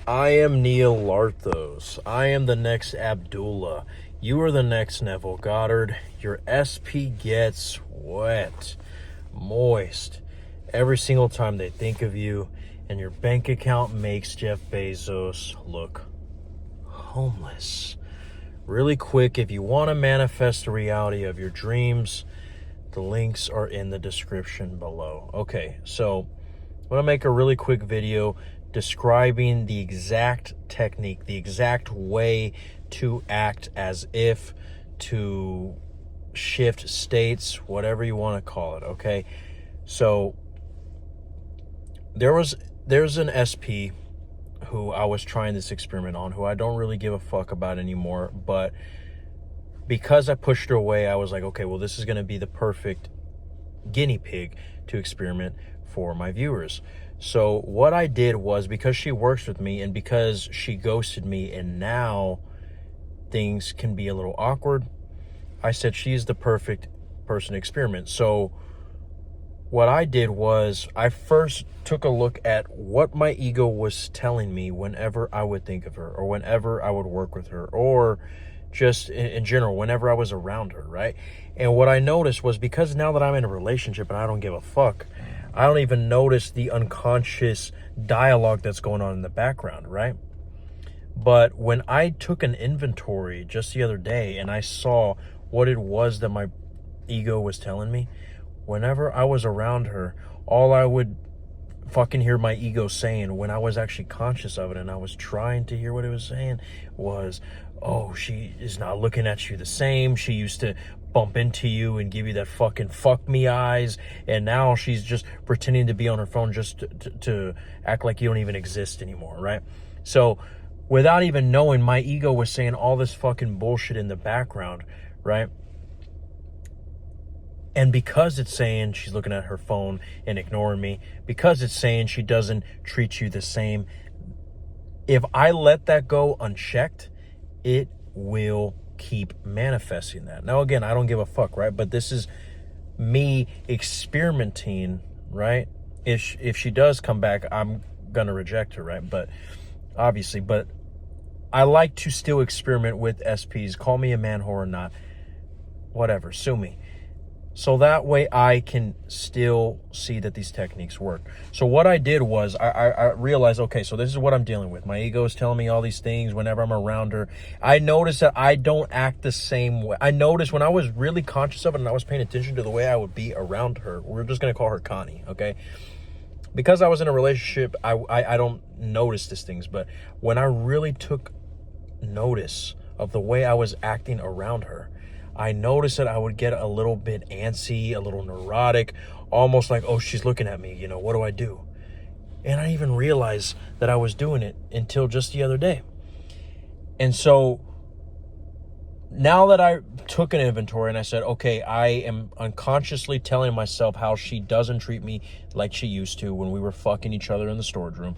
I am Neil Larthos. I am the next Abdullah. You are the next Neville Goddard. Your SP gets wet, moist, every single time they think of you, and your bank account makes Jeff Bezos look homeless. Really quick, if you want to manifest the reality of your dreams, the links are in the description below. Okay, so I'm going to make a really quick video describing the exact technique, the exact way to act as if, to shift states, whatever you want to call it, okay? So there's an SP who I was trying this experiment on, who I don't really give a fuck about anymore, but because I pushed her away, I was like, okay, well, this is going to be the perfect guinea pig to experiment for my viewers. So what I did was, because she works with me and because she ghosted me and now things can be a little awkward, I said she's the perfect person to experiment. So what I did was I first took a look at what my ego was telling me whenever I would think of her, or whenever I would work with her, or just in general, whenever I was around her, right? And what I noticed was, because now that I'm in a relationship and I don't give a fuck, I don't even notice the unconscious dialogue that's going on in the background, right? But when I took an inventory just the other day and I saw what it was that my ego was telling me, whenever I was around her, all I would fucking hear my ego saying, when I was actually conscious of it and I was trying to hear what it was saying, was, oh, she is not looking at you the same. She used to bump into you and give you that fucking fuck me eyes, and now she's just pretending to be on her phone just to act like you don't even exist anymore, right? So without even knowing, my ego was saying all this fucking bullshit in the background, right? And because it's saying she's looking at her phone and ignoring me, because it's saying she doesn't treat you the same, if I let that go unchecked, it will keep manifesting that. Now, again, I don't give a fuck, right? But this is me experimenting, right? If she does come back, I'm gonna reject her, right? But obviously, but I like to still experiment with SPs. Call me a man whore or not, whatever, sue me. So that way I can still see that these techniques work. So what I did was I realized, okay, so this is what I'm dealing with. My ego is telling me all these things whenever I'm around her. I noticed that I don't act the same way. I noticed when I was really conscious of it and I was paying attention to the way I would be around her, we're just going to call her Connie, okay? Because I was in a relationship, I don't notice these things. But when I really took notice of the way I was acting around her, I noticed that I would get a little bit antsy, a little neurotic, almost like, oh, she's looking at me, you know, what do I do? And I didn't even realize that I was doing it until just the other day. And so now that I took an inventory and I said, okay, I am unconsciously telling myself how she doesn't treat me like she used to when we were fucking each other in the storage room.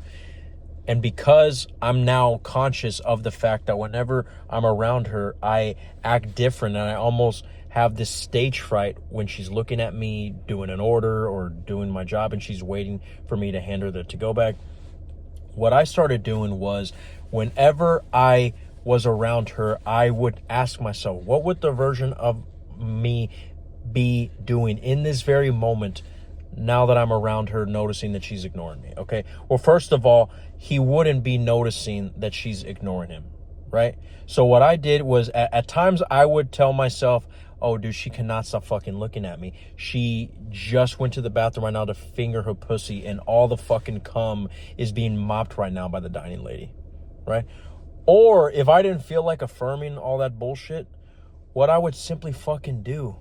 And because I'm now conscious of the fact that whenever I'm around her, I act different, and I almost have this stage fright when she's looking at me doing an order or doing my job and she's waiting for me to hand her the to-go bag. What I started doing was, whenever I was around her, I would ask myself, what would the version of me be doing in this very moment now that I'm around her, noticing that she's ignoring me, okay? Well, first of all, he wouldn't be noticing that she's ignoring him, right? So what I did was, at times I would tell myself, oh, dude, she cannot stop fucking looking at me. She just went to the bathroom right now to finger her pussy, and all the fucking cum is being mopped right now by the dining lady, right? Or if I didn't feel like affirming all that bullshit, what I would simply fucking do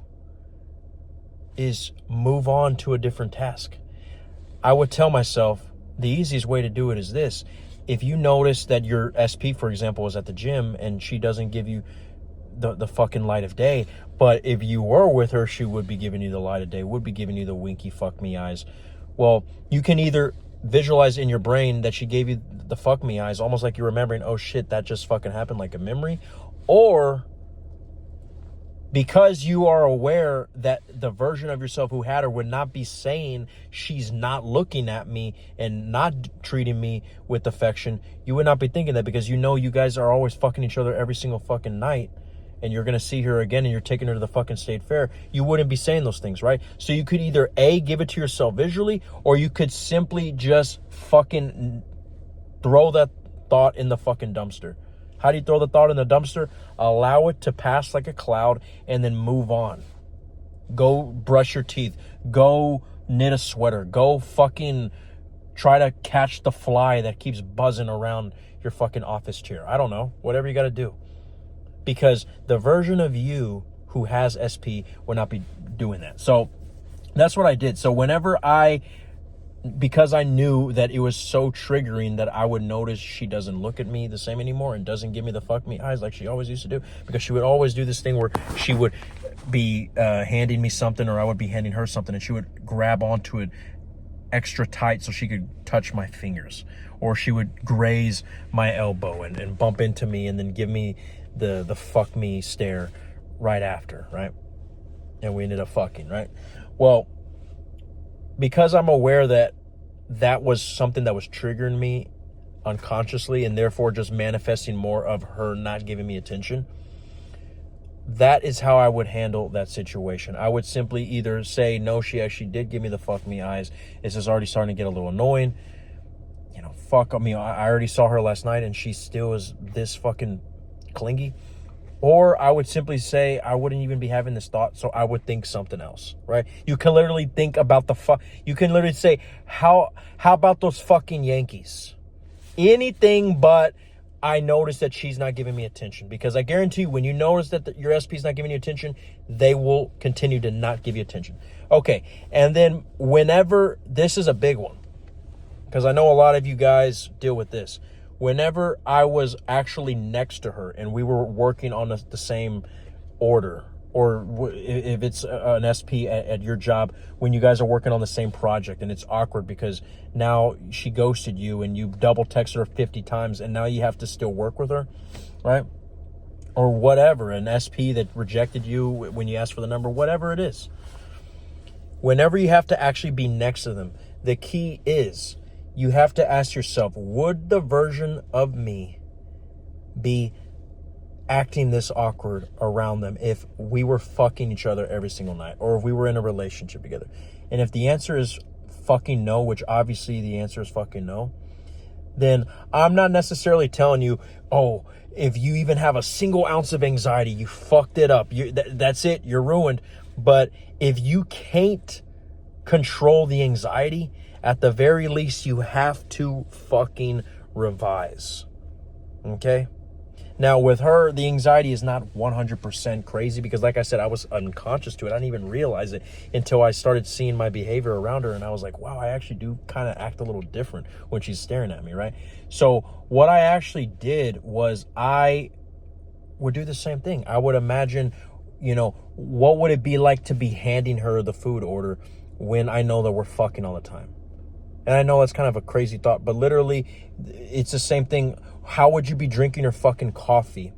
is move on to a different task. I would tell myself, the easiest way to do it is this. If you notice that your SP, for example, is at the gym and she doesn't give you the fucking light of day, but if you were with her, she would be giving you the light of day, would be giving you the winky fuck me eyes. Well, you can either visualize in your brain that she gave you the fuck me eyes, almost like you're remembering, oh shit, that just fucking happened, like a memory, or Because you are aware that the version of yourself who had her would not be saying she's not looking at me and not treating me with affection, you would not be thinking that, because you know you guys are always fucking each other every single fucking night, and you're going to see her again and you're taking her to the fucking state fair. You wouldn't be saying those things, right? So you could either A, give it to yourself visually, or you could simply just fucking throw that thought in the fucking dumpster. How do you throw the thought in the dumpster? Allow it to pass like a cloud and then move on. Go brush your teeth. Go knit a sweater. Go fucking try to catch the fly that keeps buzzing around your fucking office chair. I don't know. Whatever you got to do. Because the version of you who has SP would not be doing that. So that's what I did. So whenever because I knew that it was so triggering that I would notice she doesn't look at me the same anymore and doesn't give me the fuck me eyes like she always used to do, because she would always do this thing where she would be handing me something, or I would be handing her something, and she would grab onto it extra tight so she could touch my fingers, or she would graze my elbow and bump into me and then give me the fuck me stare right after, right? And we ended up fucking, right? Well, because I'm aware that that was something that was triggering me unconsciously and therefore just manifesting more of her not giving me attention, that is how I would handle that situation. I would simply either say, no, she actually did give me the fuck me eyes. This is already starting to get a little annoying. You know, fuck me. I already saw her last night and she still is this fucking clingy. Or I would simply say I wouldn't even be having this thought, so I would think something else, right? You can literally think about you can literally say, how about those fucking Yankees? Anything but I notice that she's not giving me attention. Because I guarantee you, when you notice that your SP is not giving you attention, they will continue to not give you attention. Okay, and then whenever, this is a big one, because I know a lot of you guys deal with this. Whenever I was actually next to her and we were working on the same order, or if it's an SP at your job, when you guys are working on the same project and it's awkward because now she ghosted you and you double text her 50 times and now you have to still work with her, right? Or whatever, an SP that rejected you when you asked for the number, whatever it is. Whenever you have to actually be next to them, the key is, you have to ask yourself, would the version of me be acting this awkward around them if we were fucking each other every single night, or if we were in a relationship together? And if the answer is fucking no, which obviously the answer is fucking no, then I'm not necessarily telling you, oh, if you even have a single ounce of anxiety, you fucked it up. That's it, you're ruined. But if you can't control the anxiety, at the very least, you have to fucking revise. Okay? Now, with her, the anxiety is not 100% crazy because, like I said, I was unconscious to it. I didn't even realize it until I started seeing my behavior around her, and I was like, wow, I actually do kind of act a little different when she's staring at me, right? So what I actually did was I would do the same thing. I would imagine, what would it be like to be handing her the food order when I know that we're fucking all the time? And I know that's kind of a crazy thought, but literally, it's the same thing. How would you be drinking your fucking coffee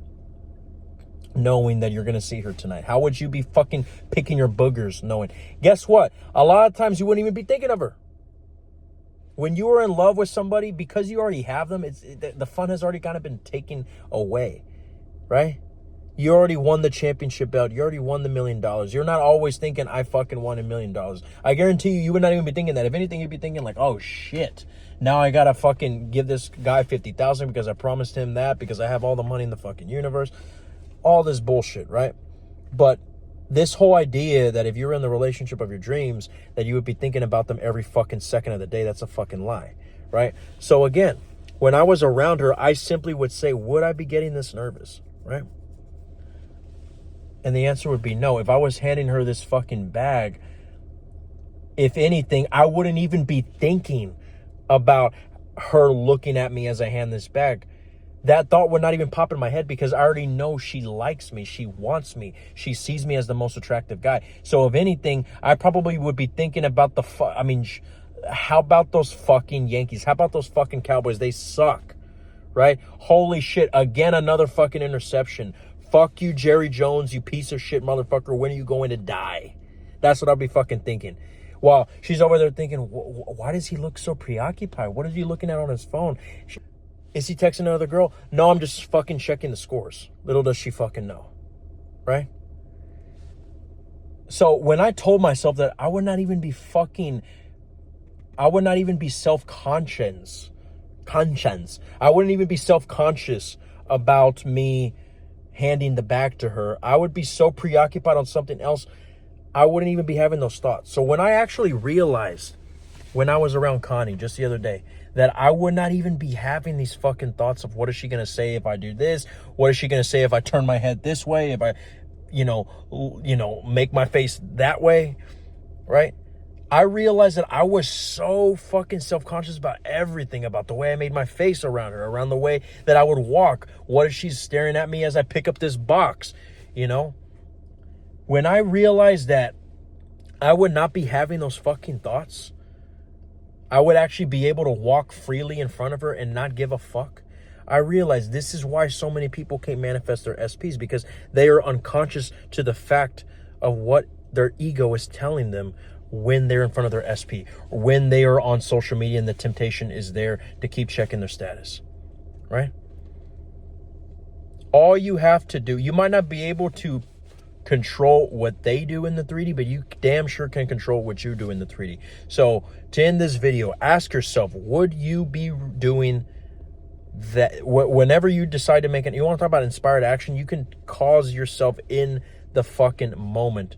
knowing that you're going to see her tonight? How would you be fucking picking your boogers knowing? Guess what? A lot of times you wouldn't even be thinking of her. When you are in love with somebody, because you already have them, the fun has already kind of been taken away, right? You already won the championship belt. You already won the $1 million. You're not always thinking, I fucking won $1 million. I guarantee you would not even be thinking that. If anything, you'd be thinking like, oh shit, now I gotta fucking give this guy $50,000 because I promised him that, because I have all the money in the fucking universe. All this bullshit, right? But this whole idea that if you're in the relationship of your dreams, that you would be thinking about them every fucking second of the day, that's a fucking lie, right? So again, when I was around her, I simply would say, would I be getting this nervous, right? And the answer would be no. If I was handing her this fucking bag, if anything, I wouldn't even be thinking about her looking at me as I hand this bag. That thought would not even pop in my head because I already know she likes me. She wants me. She sees me as the most attractive guy. So if anything, I probably would be thinking about how about those fucking Yankees? How about those fucking Cowboys? They suck, right? Holy shit. Again, another fucking interception. fuck you, Jerry Jones, you piece of shit motherfucker. When are you going to die? That's what I'll be fucking thinking. While she's over there thinking, why does he look so preoccupied? What is he looking at on his phone? Is he texting another girl? No, I'm just fucking checking the scores. Little does she fucking know. Right? So when I told myself that I would not even be self-conscious. I wouldn't even be self-conscious about me handing the bag to her. I would be so preoccupied on something else, I wouldn't even be having those thoughts. So when I actually realized, when I was around Connie just the other day, that I would not even be having these fucking thoughts of what is she going to say if I do this? What is she going to say if I turn my head this way? If I, make my face that way, right? I realized that I was so fucking self-conscious about everything, about the way I made my face around her, around the way that I would walk. What if she's staring at me as I pick up this box, When I realized that I would not be having those fucking thoughts, I would actually be able to walk freely in front of her and not give a fuck. I realized this is why so many people can't manifest their SPs, because they are unconscious to the fact of what their ego is telling them when they're in front of their SP, or when they are on social media and the temptation is there to keep checking their status, right? All you have to do, you might not be able to control what they do in the 3D, but you damn sure can control what you do in the 3D. So to end this video, ask yourself, would you be doing that whenever you decide to make it? You want to talk about inspired action? You can cause yourself in the fucking moment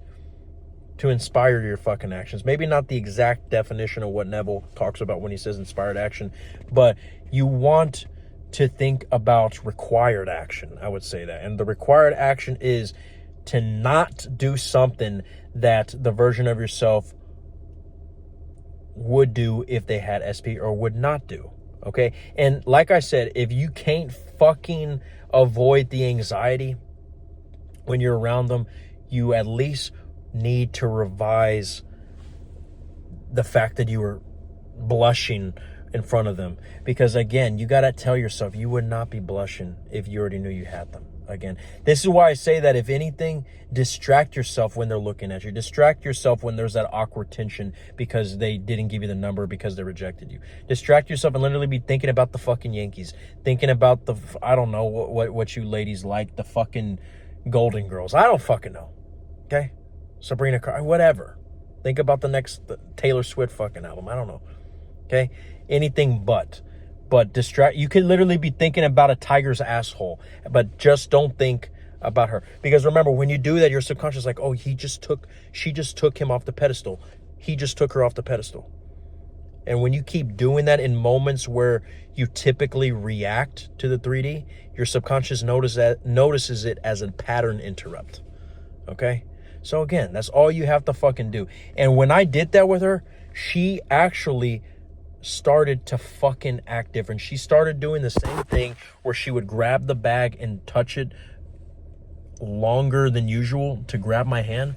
to inspire your fucking actions. Maybe not the exact definition of what Neville talks about when he says inspired action, but you want to think about required action. I would say that. And the required action is to not do something that the version of yourself would do if they had SP, or would not do. Okay? And like I said, if you can't fucking avoid the anxiety when you're around them, you at least need to revise the fact that you were blushing in front of them. Because again, you got to tell yourself you would not be blushing if you already knew you had them. Again, this is why I say that if anything, distract yourself when they're looking at you. Distract yourself when there's that awkward tension because they didn't give you the number, because they rejected you. Distract yourself and literally be thinking about the fucking Yankees. Thinking about the, I don't know what you ladies like, the fucking Golden Girls. I don't fucking know. Okay? Sabrina Carpenter, whatever. Think about the next Taylor Swift fucking album. I don't know. Okay? Anything but distract. You could literally be thinking about a tiger's asshole, but just don't think about her. Because remember, when you do that, your subconscious is like, oh, she just took him off the pedestal. He just took her off the pedestal. And when you keep doing that in moments where you typically react to the 3D, your subconscious notices it as a pattern interrupt. Okay? So again, that's all you have to fucking do. And when I did that with her, she actually started to fucking act different. She started doing the same thing where she would grab the bag and touch it longer than usual to grab my hand.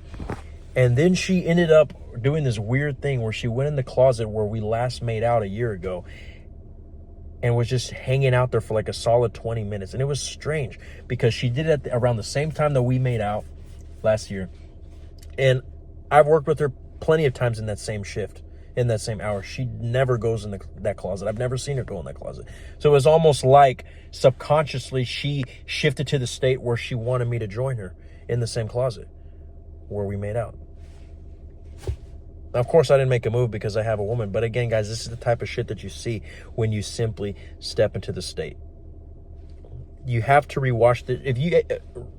And then she ended up doing this weird thing where she went in the closet where we last made out a year ago and was just hanging out there for like a solid 20 minutes. And it was strange because she did it around the same time that we made out last year. And I've worked with her plenty of times in that same shift, in that same hour. She never goes in that closet. I've never seen her go in that closet. So it was almost like subconsciously she shifted to the state where she wanted me to join her in the same closet where we made out. Now, of course, I didn't make a move because I have a woman. But again, guys, this is the type of shit that you see when you simply step into the state. You have to rewatch it. If you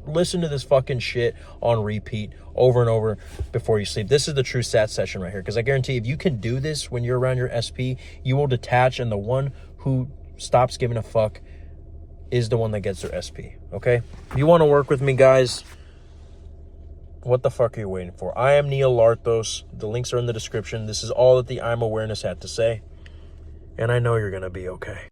listen to this fucking shit on repeat over and over before you sleep, this is the true sat session right here. Because I guarantee if you can do this when you're around your SP, you will detach, and the one who stops giving a fuck is the one that gets their SP. Okay? If you want to work with me, guys, what the fuck are you waiting for? I am Neil Larthos. The links are in the description. This is all that the I'm Awareness had to say. And I know you're going to be okay.